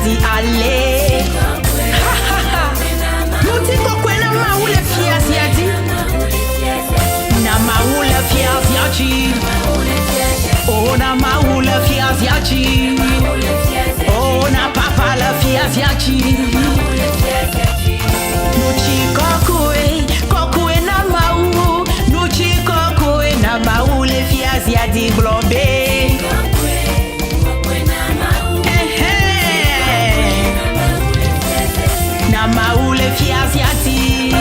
fiazi ale. Nuti kokwena maule fiazi adi. Na maule fiazi achi. Oh na maule fiazi achi. Oh na papa la fiazi achi. Nuchi kokwe na mau. Nuchi kokwe na maule fiazi adi glombe. Na maule fiazi adi.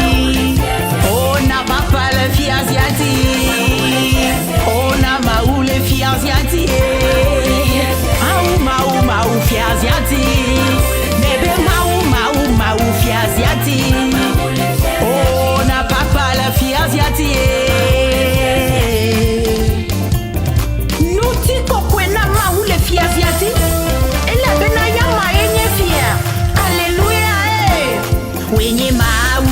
Oh na papa la fiazi adi. Oh na maule fiazi adi. Mau fiazi adi. Bebe mau fiazi adi. Oh na papa la fiazi adi. Nuti kokwe na maule fiazi adi. Ela bena ya maenye fia. Alléluia. Woenye mau.